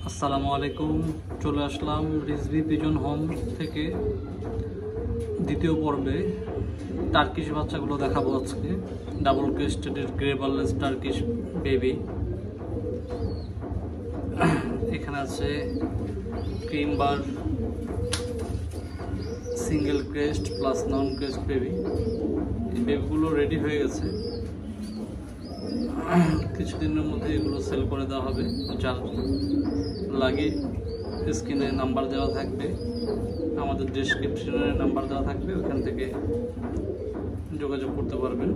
আসসালামু আলাইকুম, চলে আসলাম রিজভি পিজন হোম থেকে দ্বিতীয় পর্বে টার্কিশ বাচ্চাগুলো দেখাবো আজকে। Double crested grey বার্লেস Turkish baby. এখানে আছে ক্রিম বার, সিঙ্গেল ক্রেস্ট প্লাস নন ক্রেস্ট বেবি। এই বেবিগুলো রেডি হয়ে গেছে, কিছুদিনের মধ্যে এগুলো সেল করে দেওয়া হবে। যার লাগে স্ক্রিনে নাম্বার দেওয়া থাকবে, আমাদের ডেসক্রিপশনে নাম্বার দেওয়া থাকবে, ওখান থেকে যোগাযোগ করতে পারবেন।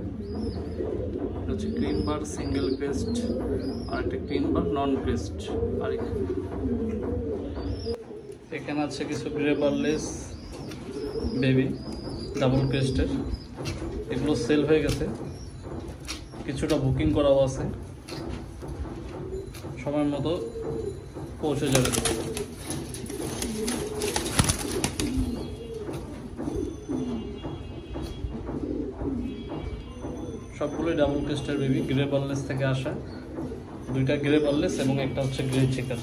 এটা হচ্ছে ক্রিম বার সিঙ্গেল ক্রেস্ট, আর একটা ক্রিম বার নন ক্রেস্ট। আর এখানে আছে কিছু গ্রে বার্লেস বেবি ডাবল ক্রেস্টের। এগুলো সেল হয়ে গেছে, কিছুটা বুকিং করাও আছে, সময় মতো পৌঁছে যাবে। সবগুলোই ডাবল ক্রেস্টের বেবি, গ্রে বার্লেস থেকে আসা। দুইটা গ্রে বার্লেস এবং একটা হচ্ছে গ্রে চেকার।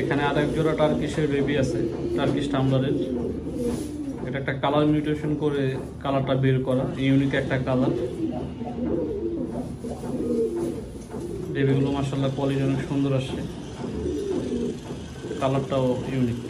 এখানে আরেক জোড়া টার্কিশের বেবি আছে, টার্কিশ টাম্বলারের। এটা একটা কালার মিউটেশন করে কালারটা বের করা, ইউনিক একটা কালার। বেবিগুলো মাশাআল্লাহ কোয়ালিটি অনেক সুন্দর আসছে, কালারটাও ইউনিক।